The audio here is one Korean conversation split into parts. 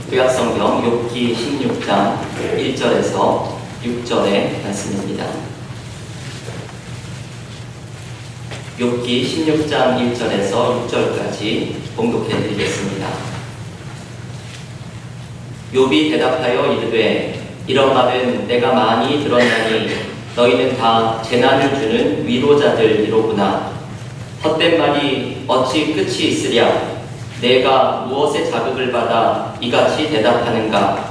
구약성경 욥기 16장 1절에서 6절의 말씀입니다. 욥기 16장 1절에서 6절까지 봉독해 드리겠습니다. 욥이 대답하여 이르되 이런 말은 내가 많이 들었나니 너희는 다 재난을 주는 위로자들이로구나. 헛된 말이 어찌 끝이 있으랴. 내가 무엇에 자극을 받아 이같이 대답하는가.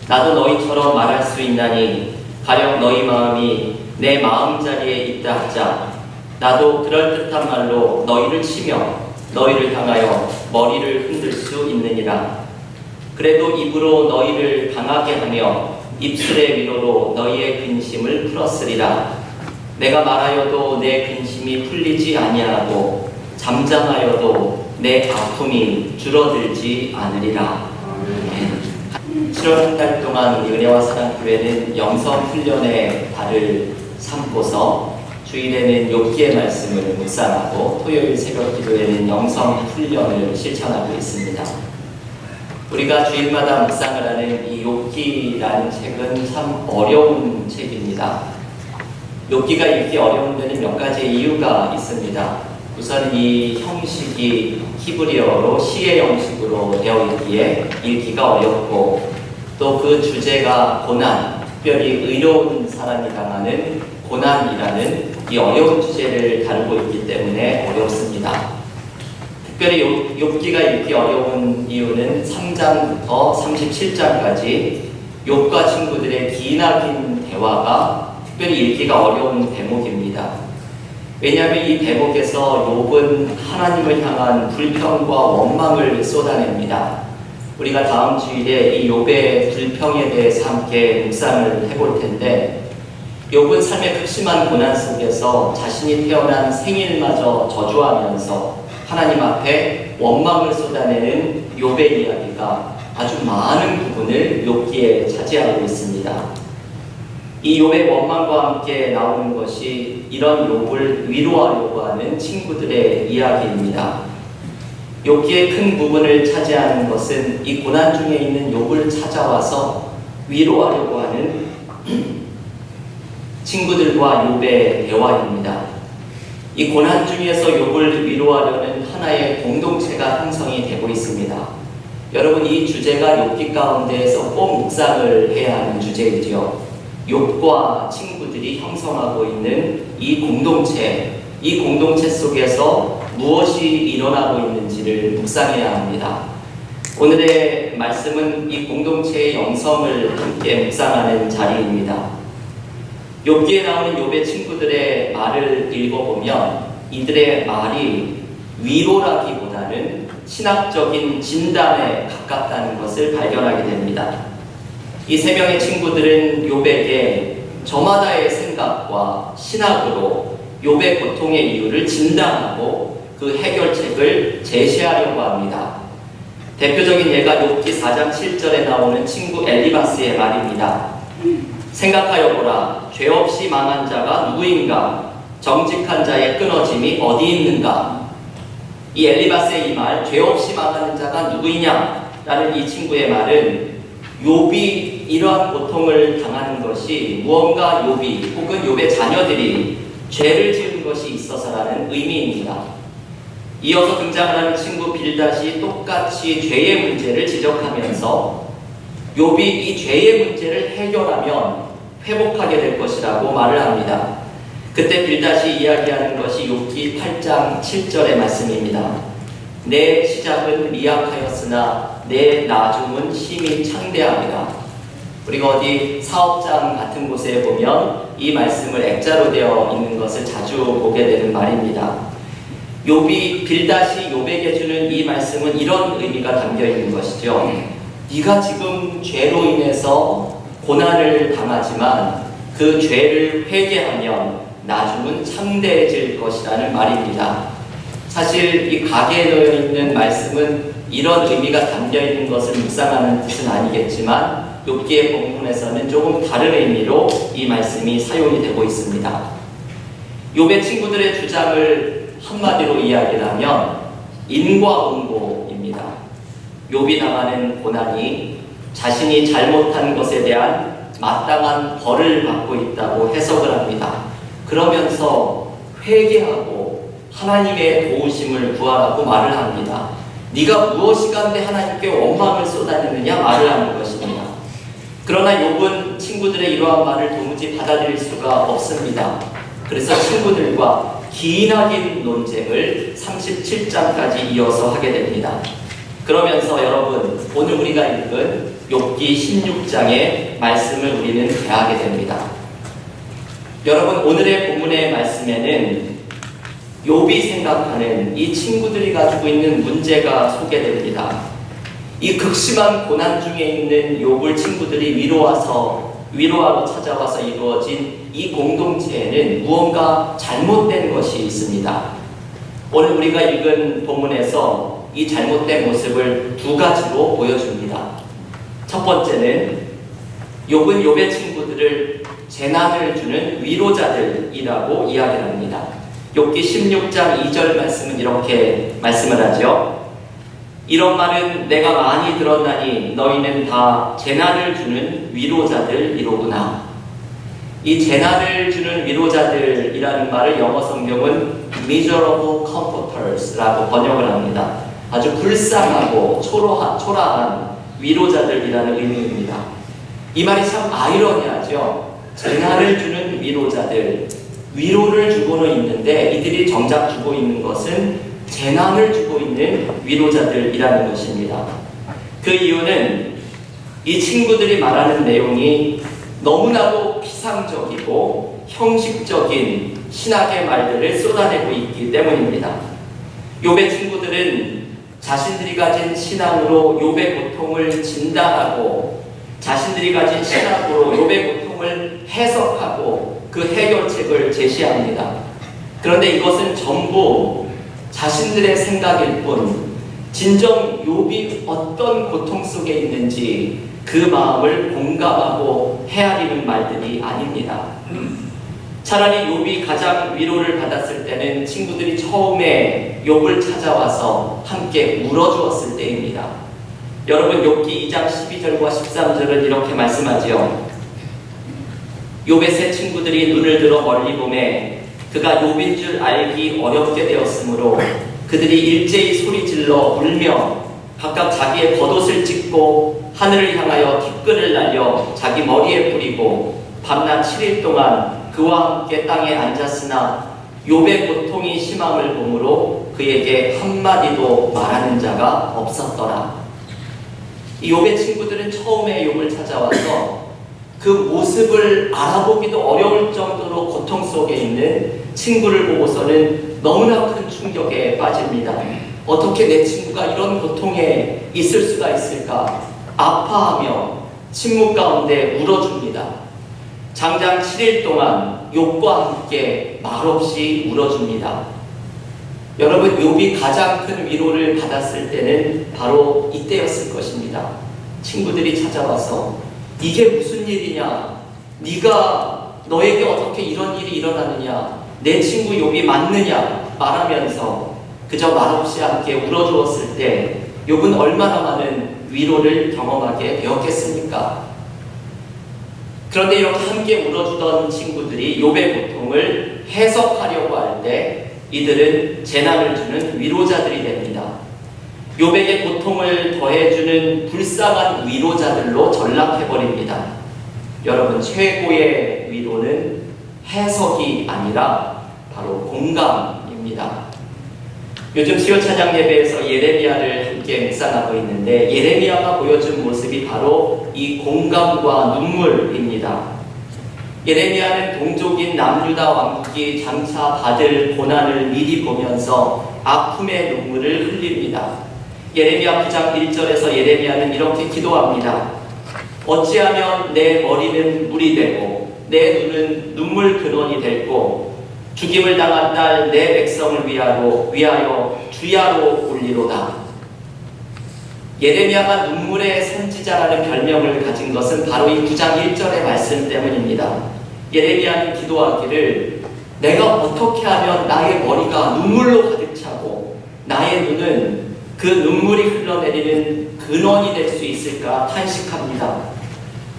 나도 너희처럼 말할 수 있나니 가령 너희 마음이 내 마음자리에 있다 하자. 나도 그럴듯한 말로 너희를 치며 너희를 향하여 머리를 흔들 수 있느니라. 그래도 입으로 너희를 강하게 하며 입술의 위로로 너희의 근심을 풀었으리라. 내가 말하여도 내 근심이 풀리지 아니하고 잠잠하여도 내 아픔이 줄어들지 않으리라. 7월 한 달 동안 우리 은혜와 사랑교회는 영성 훈련의 발을 삼고서 주일에는 욥기의 말씀을 묵상하고 토요일 새벽 기도에는 영성 훈련을 실천하고 있습니다. 우리가 주일마다 묵상을 하는 이 욥기라는 책은 참 어려운 책입니다. 욥기가 읽기 어려운 데는 몇 가지 이유가 있습니다. 우선 이 형식이 히브리어로 시의 형식으로 되어 있기에 읽기가 어렵고, 또 그 주제가 고난, 특별히 의로운 사람이 당하는 고난이라는 이 어려운 주제를 다루고 있기 때문에 어렵습니다. 특별히 욥기가 읽기 어려운 이유는 3장부터 37장까지 욥과 친구들의 기나긴 대화가 특별히 읽기가 어려운 대목입니다. 왜냐하면 이 대목에서 욥은 하나님을 향한 불평과 원망을 쏟아냅니다. 우리가 다음 주일에 이 욥의 불평에 대해서 함께 묵상을 해볼 텐데, 욥은 삶의 극심한 고난 속에서 자신이 태어난 생일마저 저주하면서 하나님 앞에 원망을 쏟아내는 욥의 이야기가 아주 많은 부분을 욥기에 차지하고 있습니다. 이 욥의 원망과 함께 나오는 것이 이런 욥을 위로하려고 하는 친구들의 이야기입니다. 욥기의 큰 부분을 차지하는 것은 이 고난 중에 있는 욥을 찾아와서 위로하려고 하는 친구들과 욥의 대화입니다. 이 고난 중에서 욥을 위로하려는 하나의 공동체가 형성이 되고 있습니다. 여러분, 이 주제가 욥기 가운데에서 꼭 묵상을 해야 하는 주제이죠. 욥과 친구들이 형성하고 있는 이 공동체 속에서 무엇이 일어나고 있는지를 묵상해야 합니다. 오늘의 말씀은 이 공동체의 영성을 함께 묵상하는 자리입니다. 욥기에 나오는 욥의 친구들의 말을 읽어보면 이들의 말이 위로라기보다는 신학적인 진단에 가깝다는 것을 발견하게 됩니다. 이 세 명의 친구들은 욥에게 저마다의 생각과 신학으로 욥의 고통의 이유를 진단하고 그 해결책을 제시하려고 합니다. 대표적인 예가 욥기 4장 7절에 나오는 친구 엘리바스의 말입니다. 생각하여 보라. 죄 없이 망한 자가 누구인가? 정직한 자의 끊어짐이 어디 있는가? 이 엘리바스의 이 말, 죄 없이 망하는 자가 누구이냐? 라는 이 친구의 말은 욥이 이러한 고통을 당하는 것이 무언가 욥이 혹은 욥의 자녀들이 죄를 지은 것이 있어서라는 의미입니다. 이어서 등장하는 친구 빌닷이 똑같이 죄의 문제를 지적하면서 욥이 이 죄의 문제를 해결하면 회복하게 될 것이라고 말을 합니다. 그때 빌닷이 이야기하는 것이 욥기 8장 7절의 말씀입니다. 내 시작은 미약하였으나 내 나중은 심히 창대함이라. 우리가 어디 사업장 같은 곳에 보면 이 말씀을 액자로 되어 있는 것을 자주 보게 되는 말입니다. 빌닷이 욥에게 주는 이 말씀은 이런 의미가 담겨 있는 것이죠. 네가 지금 죄로 인해서 고난을 당하지만 그 죄를 회개하면 나중은 창대해질 것이라는 말입니다. 사실 이 가게에 놓여 있는 말씀은 이런 의미가 담겨 있는 것을 묵상하는 뜻은 아니겠지만 욥기의 본문에서는 조금 다른 의미로 이 말씀이 사용이 되고 있습니다. 욥의 친구들의 주장을 한마디로 이야기하면 인과응보입니다. 욥이 당하는 고난이 자신이 잘못한 것에 대한 마땅한 벌을 받고 있다고 해석을 합니다. 그러면서 회개하고 하나님의 도우심을 구하라고 말을 합니다. 네가 무엇이 간데 하나님께 원망을 쏟아내느냐 말을 하는 것입니다. 그러나 욥은 친구들의 이러한 말을 도무지 받아들일 수가 없습니다. 그래서 친구들과 기나긴 논쟁을 37장까지 이어서 하게 됩니다. 그러면서 여러분, 오늘 우리가 읽은 욥기 16장의 말씀을 우리는 대하게 됩니다. 여러분, 오늘의 본문의 말씀에는 욥이 생각하는 이 친구들이 가지고 있는 문제가 소개됩니다. 이 극심한 고난 중에 있는 욥을 친구들이 위로하러 찾아와서 이루어진 이 공동체에는 무언가 잘못된 것이 있습니다. 오늘 우리가 읽은 본문에서 이 잘못된 모습을 두 가지로 보여줍니다. 첫 번째는 욥은 욥의 친구들을 재난을 주는 위로자들이라고 이야기를 합니다. 욥기 16장 2절 말씀은 이렇게 말씀을 하죠. 이런 말은 내가 많이 들었나니 너희는 다 재난을 주는 위로자들이로구나. 이 재난을 주는 위로자들이라는 말을 영어 성경은 miserable comforters라고 번역을 합니다. 아주 불쌍하고 초라한 위로자들이라는 의미입니다. 이 말이 참 아이러니하죠. 재난을 주는 위로자들, 위로를 주고는 있는데 이들이 정작 주고 있는 것은 재난을 주고 있는 위로자들이라는 것입니다. 그 이유는 이 친구들이 말하는 내용이 너무나도 피상적이고 형식적인 신학의 말들을 쏟아내고 있기 때문입니다. 욥의 친구들은 자신들이 가진 신앙으로 욥의 고통을 진단하고 자신들이 가진 신학으로 욥의 고통을 해석하고 그 해결책을 제시합니다. 그런데 이것은 전부 자신들의 생각일 뿐 진정 욥이 어떤 고통 속에 있는지 그 마음을 공감하고 헤아리는 말들이 아닙니다. 차라리 욥이 가장 위로를 받았을 때는 친구들이 처음에 욥을 찾아와서 함께 울어주었을 때입니다. 여러분, 욥기 2장 12절과 13절은 이렇게 말씀하지요. 욥의 세 친구들이 눈을 들어 멀리 보매 그가 욥인 줄 알기 어렵게 되었으므로 그들이 일제히 소리질러 울며 각각 자기의 겉옷을 찢고 하늘을 향하여 티끌을 날려 자기 머리에 뿌리고 밤낮 7일 동안 그와 함께 땅에 앉았으나 욥의 고통이 심함을 보므로 그에게 한마디도 말하는 자가 없었더라. 이 욥의 친구들은 처음에 욥을 찾아와서 그 모습을 알아보기도 어려울 정도로 고통 속에 있는 친구를 보고서는 너무나 큰 충격에 빠집니다. 어떻게 내 친구가 이런 고통에 있을 수가 있을까? 아파하며 침묵 가운데 울어줍니다. 장장 7일 동안 욥과 함께 말없이 울어줍니다. 여러분, 욥이 가장 큰 위로를 받았을 때는 바로 이때였을 것입니다. 친구들이 찾아와서 이게 무슨 일이냐? 네가 너에게 어떻게 이런 일이 일어나느냐? 내 친구 욥이 맞느냐? 말하면서 그저 말없이 함께 울어주었을 때 욥은 얼마나 많은 위로를 경험하게 되었겠습니까? 그런데 이렇게 함께 울어주던 친구들이 욥의 고통을 해석하려고 할 때 이들은 재난을 주는 위로자들이 됩니다. 욥에게 고통을 더해주는 불쌍한 위로자들로 전락해버립니다. 여러분, 최고의 위로는 해석이 아니라 바로 공감입니다. 요즘 수요 찬양 예배에서 예레미야를 함께 묵상하고 있는데 예레미야가 보여준 모습이 바로 이 공감과 눈물입니다. 예레미야는 동족인 남유다 왕국이 장차 받을 고난을 미리 보면서 아픔의 눈물을 흘립니다. 예레미야 9장 1절에서 예레미야는 이렇게 기도합니다. 어찌하면 내 머리는 물이 되고 내 눈은 눈물 근원이 되고 죽임을 당한 딸 내 백성을 위하여 주야로 울리로다. 예레미야가 눈물의 선지자라는 별명을 가진 것은 바로 이 9장 1절의 말씀 때문입니다. 예레미야는 기도하기를 내가 어떻게 하면 나의 머리가 눈물로 가득 차고 나의 눈은 그 눈물이 흘러내리는 그 근원이 될 수 있을까 탄식합니다.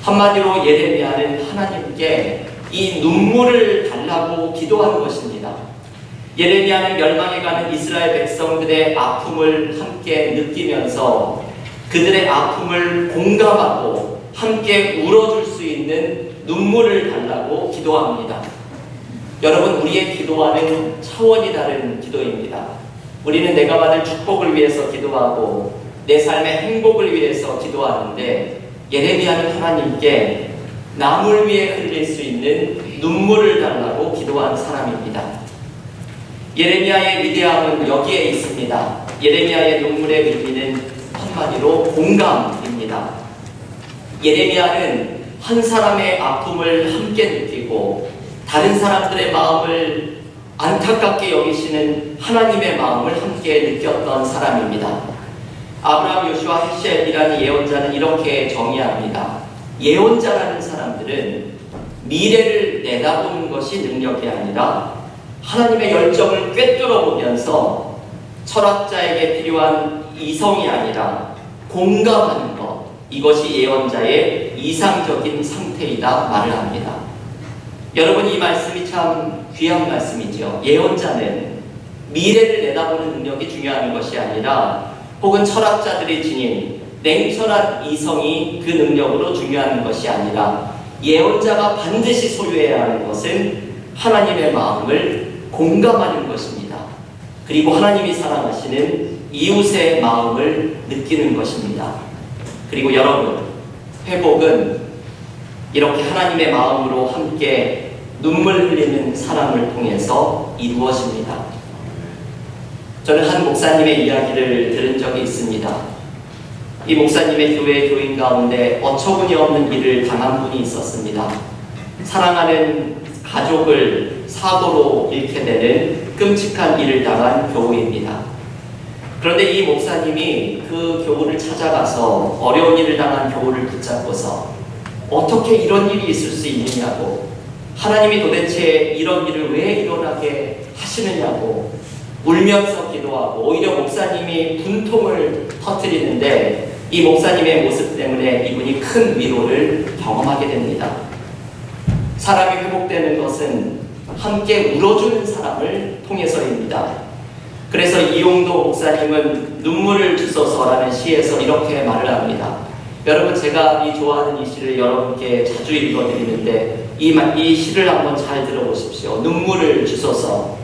한마디로 예레미야는 하나님께 이 눈물을 달라고 기도한 것입니다. 예레미야는 멸망해가는 이스라엘 백성들의 아픔을 함께 느끼면서 그들의 아픔을 공감하고 함께 울어줄 수 있는 눈물을 달라고 기도합니다. 여러분, 우리의 기도와는 차원이 다른 기도입니다. 우리는 내가 받을 축복을 위해서 기도하고 내 삶의 행복을 위해서 기도하는데, 예레미야는 하나님께 남을 위해 흘릴 수 있는 눈물을 달라고 기도한 사람입니다. 예레미야의 위대함은 여기에 있습니다. 예레미야의 눈물의 의미는 한마디로 공감입니다. 예레미야는 한 사람의 아픔을 함께 느끼고 다른 사람들의 마음을 안타깝게 여기시는 하나님의 마음을 함께 느꼈던 사람입니다. 아브라함, 요시와 헤셀이라는 예언자는 이렇게 정의합니다. 예언자라는 사람들은 미래를 내다보는 것이 능력이 아니라 하나님의 열정을 꿰뚫어 보면서 철학자에게 필요한 이성이 아니라 공감하는 것, 이것이 예언자의 이상적인 상태이다 말을 합니다. 여러분, 이 말씀이 참 귀한 말씀이죠. 예언자는 미래를 내다보는 능력이 중요한 것이 아니라 혹은 철학자들이 지닌 냉철한 이성이 그 능력으로 중요한 것이 아니라 예언자가 반드시 소유해야 하는 것은 하나님의 마음을 공감하는 것입니다. 그리고 하나님이 사랑하시는 이웃의 마음을 느끼는 것입니다. 그리고 여러분, 회복은 이렇게 하나님의 마음으로 함께 눈물 흘리는 사람을 통해서 이루어집니다. 저는 한 목사님의 이야기를 들은 적이 있습니다. 이 목사님의 교회 교인 가운데 어처구니 없는 일을 당한 분이 있었습니다. 사랑하는 가족을 사고로 잃게 되는 끔찍한 일을 당한 교우입니다. 그런데 이 목사님이 그 교우를 찾아가서 어려운 일을 당한 교우를 붙잡고서 어떻게 이런 일이 있을 수 있느냐고, 하나님이 도대체 이런 일을 왜 일어나게 하시느냐고 울면서 기도하고, 오히려 목사님이 분통을 터뜨리는데 이 목사님의 모습 때문에 이분이 큰 위로를 경험하게 됩니다. 사람이 회복되는 것은 함께 울어주는 사람을 통해서입니다. 그래서 이용도 목사님은 눈물을 주소서라는 시에서 이렇게 말을 합니다. 여러분, 제가 좋아하는 이 시를 여러분께 자주 읽어드리는데 이 시를 한번 잘 들어보십시오. 눈물을 주소서.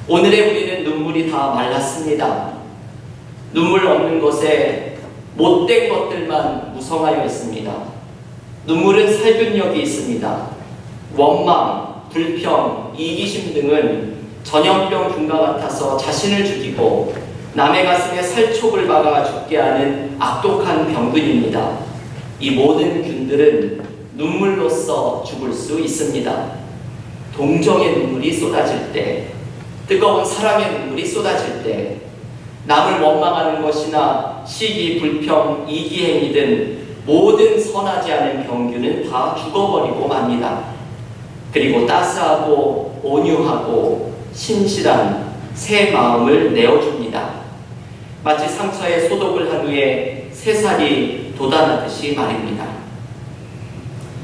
오늘의 우리는 눈물이 다 말랐습니다. 눈물 없는 것에 못된 것들만 무성하여 있습니다. 눈물은 살균력이 있습니다. 원망, 불평, 이기심 등은 전염병 균과 같아서 자신을 죽이고 남의 가슴에 살촉을 박아 죽게 하는 악독한 병균입니다. 이 모든 균들은 눈물로써 죽을 수 있습니다. 동정의 눈물이 쏟아질 때, 뜨거운 사랑의 눈물이 쏟아질 때, 남을 원망하는 것이나 시기, 불평, 이기행위 등 모든 선하지 않은 병균은 다 죽어버리고 맙니다. 그리고 따스하고 온유하고 신실한 새 마음을 내어줍니다. 마치 상처에 소독을 한 후에 새살이 돋아나듯이 말입니다.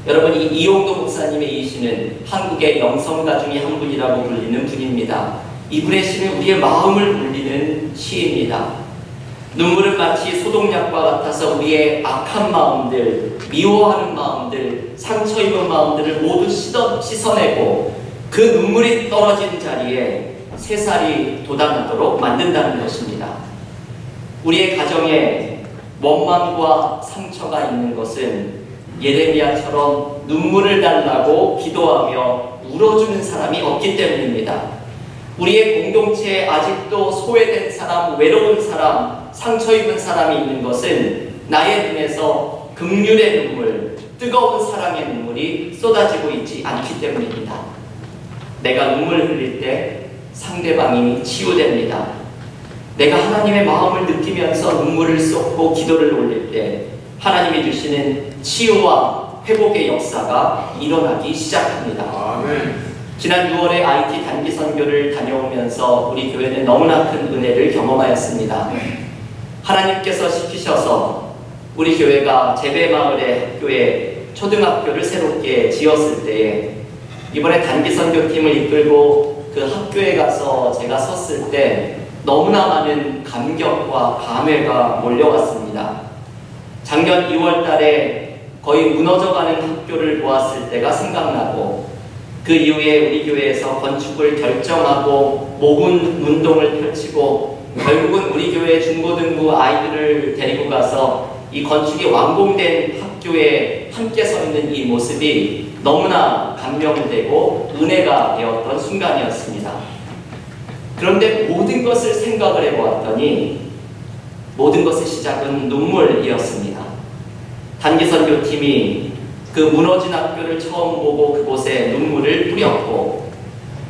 여러분, 이 이용도 목사님의 이 시는 한국의 영성가 중에 한 분이라고 불리는 분입니다. 이분의 시는 우리의 마음을 울리는 시입니다. 눈물은 마치 소독약과 같아서 우리의 악한 마음들, 미워하는 마음들, 상처 입은 마음들을 모두 씻어내고 그 눈물이 떨어진 자리에 새살이 돋아나도록 만든다는 것입니다. 우리의 가정에 원망과 상처가 있는 것은 예레미야처럼 눈물을 달라고 기도하며 울어주는 사람이 없기 때문입니다. 우리의 공동체에 아직도 소외된 사람, 외로운 사람, 상처 입은 사람이 있는 것은 나의 눈에서 긍휼의 눈물, 뜨거운 사랑의 눈물이 쏟아지고 있지 않기 때문입니다. 내가 눈물 흘릴 때 상대방이 치유됩니다. 내가 하나님의 마음을 느끼면서 눈물을 쏟고 기도를 올릴 때 하나님이 주시는 치유와 회복의 역사가 일어나기 시작합니다. 아멘. 지난 6월에 IT 단기 선교를 다녀오면서 우리 교회는 너무나 큰 은혜를 경험하였습니다. 하나님께서 시키셔서 우리 교회가 재배마을의 학교에 초등학교를 새롭게 지었을 때에 이번에 단기선교팀을 이끌고 그 학교에 가서 제가 섰을 때 너무나 많은 감격과 감회가 몰려왔습니다. 작년 2월 달에 거의 무너져가는 학교를 보았을 때가 생각나고, 그 이후에 우리 교회에서 건축을 결정하고 모금 운동을 펼치고 결국은 우리 교회 중고등부 아이들을 데리고 가서 이 건축이 완공된 학교에 함께 서 있는 이 모습이 너무나 감명되고 은혜가 되었던 순간이었습니다. 그런데 모든 것을 생각을 해보았더니 모든 것의 시작은 눈물이었습니다. 단기선교팀이 그 무너진 학교를 처음 보고 그곳에 눈물을 뿌렸고,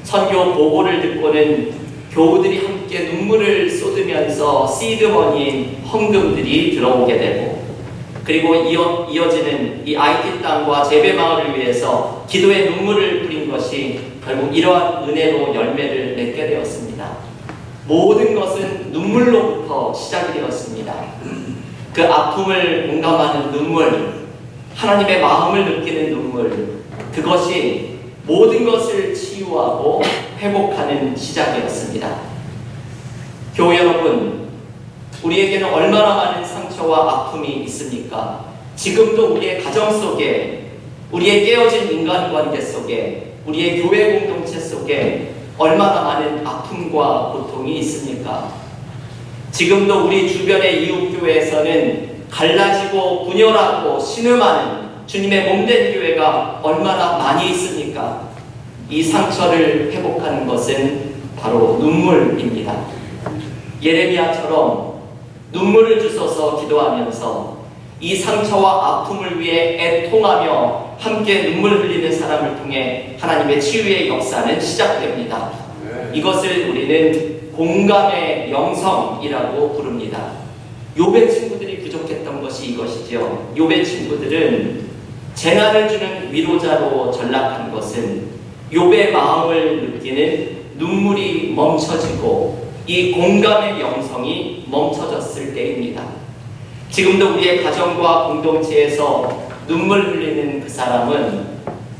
선교 보고를 듣고는 교우들이 함께 눈물을 쏟으면서 시드머니인 헌금들이 들어오게 되고, 그리고 이어지는 이 IT 땅과 재배마을을 위해서 기도의 눈물을 뿌린 것이 결국 이러한 은혜로 열매를 맺게 되었습니다. 모든 것은 눈물로부터 시작이 되었습니다. 그 아픔을 공감하는 눈물, 하나님의 마음을 느끼는 눈물, 그것이 모든 것을 치유하고 회복하는 시작이었습니다. 교우 여러분, 우리에게는 얼마나 많은 상처와 아픔이 있습니까? 지금도 우리의 가정 속에, 우리의 깨어진 인간관계 속에, 우리의 교회 공동체 속에 얼마나 많은 아픔과 고통이 있습니까? 지금도 우리 주변의 이웃교회에서는 갈라지고 분열하고 신음하는 주님의 몸된 교회가 얼마나 많이 있습니까? 이 상처를 회복하는 것은 바로 눈물입니다. 예레미야처럼 눈물을 주셔서 기도하면서 이 상처와 아픔을 위해 애통하며 함께 눈물 흘리는 사람을 통해 하나님의 치유의 역사는 시작됩니다. 이것을 우리는 공감의 영성이라고 부릅니다. 욥의 친구들이 부족했던 것이 이것이지요. 욥의 친구들은 재난을 주는 위로자로 전락한 것은 욥의 마음을 느끼는 눈물이 멈춰지고 이 공감의 영성이 멈춰졌을 때입니다. 지금도 우리의 가정과 공동체에서 눈물 흘리는 그 사람은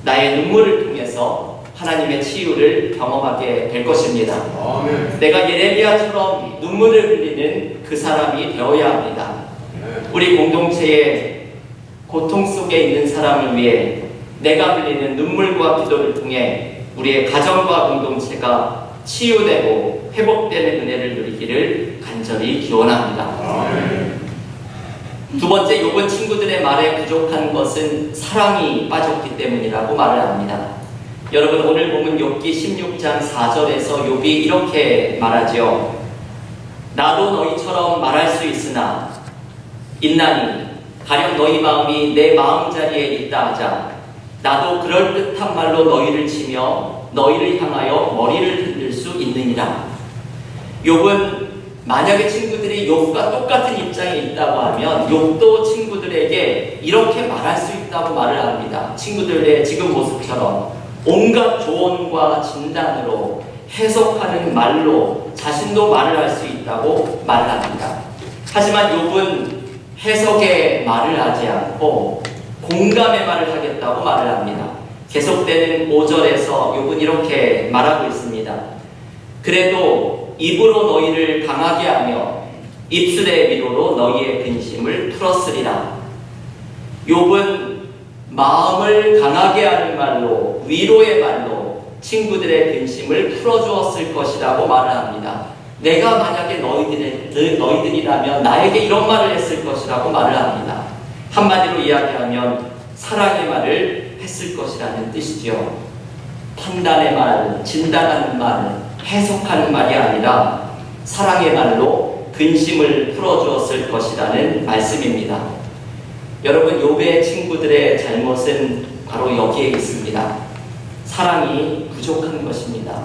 나의 눈물을 통해서 하나님의 치유를 경험하게 될 것입니다. 아멘. 내가 예레미야처럼 눈물을 흘리는 그 사람이 되어야 합니다. 우리 공동체의 고통 속에 있는 사람을 위해 내가 흘리는 눈물과 기도를 통해 우리의 가정과 공동체가 치유되고 회복되는 은혜를 누리기를 간절히 기원합니다. 아멘. 두 번째, 욥은 친구들의 말에 부족한 것은 사랑이 빠졌기 때문이라고 말을 합니다. 여러분, 오늘 보면 욥기 16장 4절에서 욥이 이렇게 말하죠. 나도 너희처럼 말할 수 있나니 가령 너희 마음이 내 마음자리에 있다 하자. 나도 그럴듯한 말로 너희를 치며 너희를 향하여 머리를 흔들 수 있느니라. 욥은 만약에 친구들이 욥과 똑같은 입장에 있다고 하면 욥도 친구들에게 이렇게 말할 수 있다고 말을 합니다. 친구들의 지금 모습처럼 온갖 조언과 진단으로 해석하는 말로 자신도 말을 할 수 있다고 말을 합니다. 하지만 욥은 해석의 말을 하지 않고 공감의 말을 하겠다고 말을 합니다. 계속되는 5절에서 욥은 이렇게 말하고 있습니다. 그래도 입으로 너희를 강하게 하며 입술의 위로로 너희의 근심을 풀었으리라. 욥은 마음을 강하게 하는 말로, 위로의 말로 친구들의 근심을 풀어주었을 것이라고 말을 합니다. 내가 만약에 너희들이라면 나에게 이런 말을 했을 것이라고 말을 합니다. 한마디로 이야기하면 사랑의 말을 했을 것이라는 뜻이죠. 판단의 말, 진단하는 말, 해석하는 말이 아니라 사랑의 말로 근심을 풀어주었을 것이라는 말씀입니다. 여러분, 욥의 친구들의 잘못은 바로 여기에 있습니다. 사랑이 부족한 것입니다.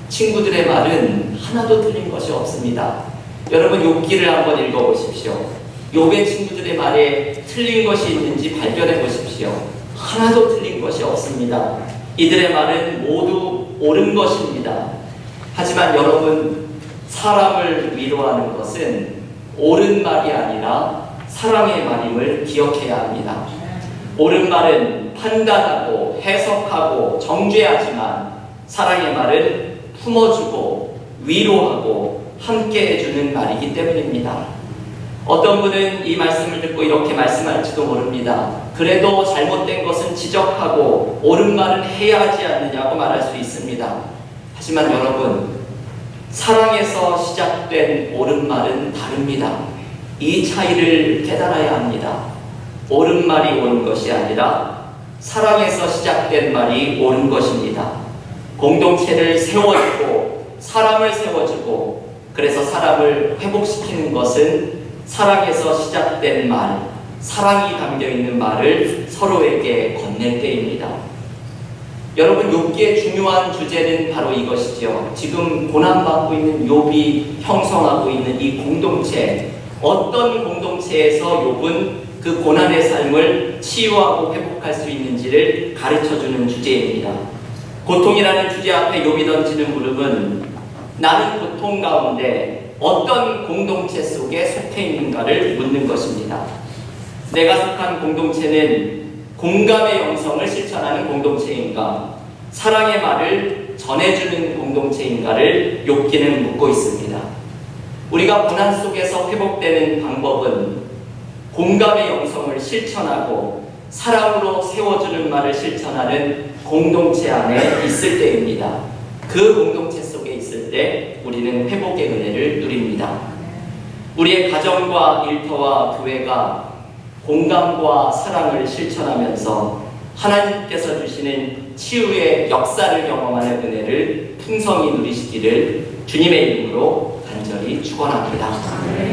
친구들의 말은 하나도 틀린 것이 없습니다. 여러분, 욥기를 한번 읽어보십시오. 욥의 친구들의 말에 틀린 것이 있는지 발견해 보십시오. 하나도 틀린 것이 없습니다. 이들의 말은 모두 옳은 것입니다. 하지만 여러분, 사람을 위로하는 것은 옳은 말이 아니라 사랑의 말임을 기억해야 합니다. 옳은 말은 판단하고 해석하고 정죄하지만 사랑의 말은 품어주고 위로하고 함께 해주는 말이기 때문입니다. 어떤 분은 이 말씀을 듣고 이렇게 말씀할지도 모릅니다. 그래도 잘못된 것은 지적하고 옳은 말은 해야 하지 않느냐고 말할 수 있습니다. 하지만 여러분, 사랑에서 시작된 옳은 말은 다릅니다. 이 차이를 깨달아야 합니다. 옳은 말이 옳은 것이 아니라 사랑에서 시작된 말이 옳은 것입니다. 공동체를 세워주고 사람을 세워주고 그래서 사람을 회복시키는 것은 사랑에서 시작된 말, 사랑이 담겨있는 말을 서로에게 건넬 때입니다. 여러분, 욥기의 중요한 주제는 바로 이것이죠. 지금 고난받고 있는 욥이 형성하고 있는 이 공동체, 어떤 공동체에서 욥은 그 고난의 삶을 치유하고 회복할 수 있는지를 가르쳐주는 주제입니다. 고통이라는 주제 앞에 욥이 던지는 물음은 나는 고통 가운데 어떤 공동체 속에 속해 있는가를 묻는 것입니다. 내가 속한 공동체는 공감의 영성을 실천하는 공동체인가, 사랑의 말을 전해주는 공동체인가를 욥기는 묻고 있습니다. 우리가 고난 속에서 회복되는 방법은 공감의 영성을 실천하고 사랑으로 세워주는 말을 실천하는 공동체 안에 있을 때입니다. 그 공동체 속에 있을 때 우리는 회복의 은혜를 누립니다. 우리의 가정과 일터와 교회가 공감과 사랑을 실천하면서 하나님께서 주시는 치유의 역사를 경험하는 은혜를 풍성히 누리시기를 주님의 이름으로 간절히 축원합니다.